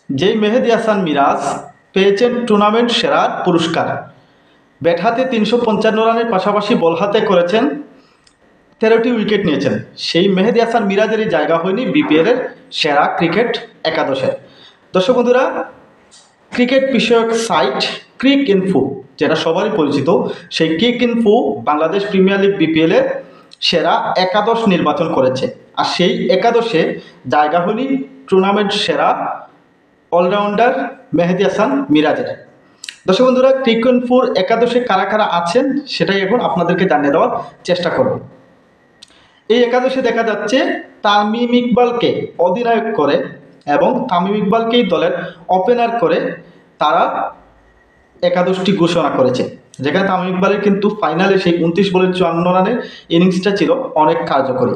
যেই মেহেদী হাসান মিরাজ পেয়েছেন টুর্নামেন্ট সেরার পুরস্কার। ব্যাট হাতে 355 রানের পাশাপাশি বল হাতে করেছেন 13টি উইকেট নিয়েছেন। সেই মেহেদী হাসান মিরাজেরই জায়গা হয়নি বিপিএলের সেরা ক্রিকেট একাদশে। দর্শক বন্ধুরা, ক্রিকেট বিষয়ক সাইট ক্রিক ইনফো, যেটা সবারই পরিচিত, সেই ক্রিক ইনফো বাংলাদেশ প্রিমিয়ার লিগ বিপিএলের সেরা একাদশ নির্বাচন করেছে। আর সেই একাদশে জায়গা হয়নি টুর্নামেন্ট সেরা অলরাউন্ডার মেহেদী হাসান মিরাজের। দর্শক বন্ধুরা, ক্রিক ইনফোর একাদশে কারা কারা আছেন সেটাই এখন আপনাদেরকে জানিয়ে দেওয়ার চেষ্টা করব। এই একাদশে দেখা যাচ্ছে তামিম ইকবালকে অধিনায়ক করে এবং তামিম ইকবালকেই দলের ওপেনার করে তারা একাদশটি ঘোষণা করেছে, যেখানে তামিম ইকবালের কিন্তু ফাইনালে সেই 29 বলে 54 রানের ইনিংসটা ছিল অনেক কার্যকরী।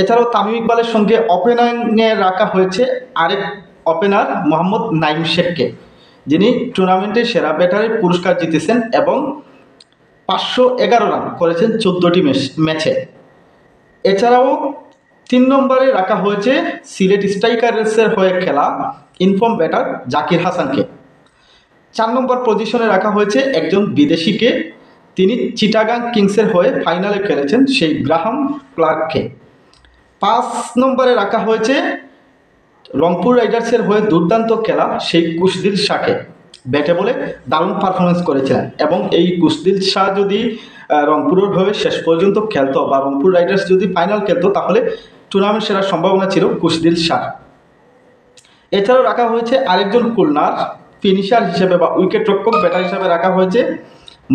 এছাড়াও তামিম ইকবালের সঙ্গে ওপেনিংয়ে রাখা হয়েছে আরেক ওপেনার মোহাম্মদ নাইম শেখকে, যিনি টুর্নামেন্টের সেরা ব্যাটারের পুরস্কার জিতেছেন এবং 511 রান করেছেন 14টি ম্যাচে। এছাড়াও 3 নম্বরে রাখা হয়েছে সিলেট স্ট্রাইকার্সের হয়ে খেলা ইনফর্ম ব্যাটার জাকির হাসানকে। 4 নম্বর পজিশনে রাখা হয়েছে একজন বিদেশিকে, তিনি চিটাগাং কিংসের হয়ে ফাইনালে খেলেছেন সেই গ্রাহাম ক্লার্ককে। 5 নম্বরে রাখা হয়েছে রংপুর রাইডার্সের হয়ে দুর্দান্ত খেলা সেই কুশদিল শাহকে। ব্যাটে বলে দারুণ পারফরমেন্স করেছিলেন এবং এই কুশদিল শাহ যদি রংপুরের হয়ে শেষ পর্যন্ত খেলতো বা রংপুর রাইডার্স যদি ফাইনাল খেলতো তাহলে টুর্নামেন্ট সেরার সম্ভাবনা ছিল কুশদিল শাহ। এছাড়াও রাখা হয়েছে আরেকজন খুলনার ফিনিশার হিসেবে বা উইকেট রক্ষক ব্যাটার হিসেবে রাখা হয়েছে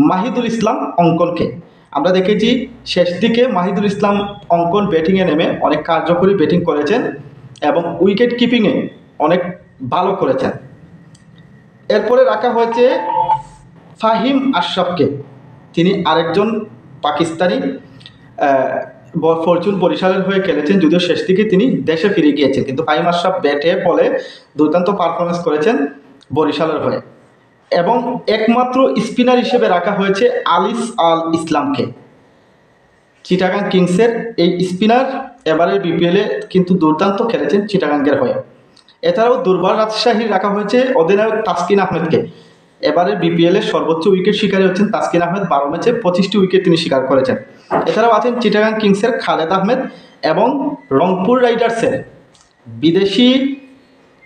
মাহিদুল ইসলাম অঙ্কনকে। আমরা দেখেছি শেষ দিকে মাহিদুল ইসলাম অঙ্কন ব্যাটিংয়ে নেমে অনেক কার্যকরী ব্যাটিং করেছেন এবং উইকেট কিপিংয়ে অনেক ভালো করেছেন। এরপরে রাখা হয়েছে ফাহিম আশরাফকে, তিনি আরেকজন পাকিস্তানি ফরচুন বরিশালের হয়ে খেলেছেন, যদিও শেষ দিকে তিনি দেশে ফিরে গিয়েছেন, কিন্তু ফাহিম আশরাফ ব্যাটে বলে দুর্দান্ত পারফরমেন্স করেছেন বরিশালের হয়ে। এবং একমাত্র স্পিনার হিসেবে রাখা হয়েছে আলিস আল ইসলামকে। চিটাগাং কিংসের এই স্পিনার এবারের বিপিএলে কিন্তু দুর্দান্ত খেলেছেন চিটাগাংয়ের হয়ে। এছাড়াও দুর্বার রাজশাহীর রাখা হয়েছে অধিনায়ক তাসকিন আহমেদকে। এবারের বিপিএলের সর্বোচ্চ উইকেট শিকারী হচ্ছেন তাসকিন আহমেদ, 12 ম্যাচে 25টি উইকেট তিনি শিকার করেছেন। এছাড়াও আছেন চিটাগাং কিংসের খালেদ আহমেদ এবং রংপুর রাইডার্সের বিদেশি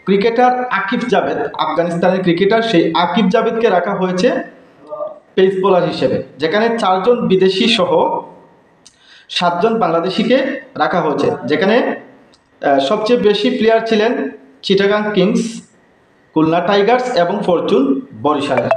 ক্রিকেটার আকিব জাভেদ, আফগানিস্তানের ক্রিকেটার সেই আকিব জাভেদকে রাখা হয়েছে পেস বোলার হিসেবে, যেখানে 4 জন বিদেশি সহ 7 জন বাংলাদেশিকে রাখা হয়েছে, যেখানে সবচেয়ে বেশি প্লেয়ার ছিলেন চিটাগাং কিংস, খুলনা টাইগার্স এবং ফরচুন বরিশালের।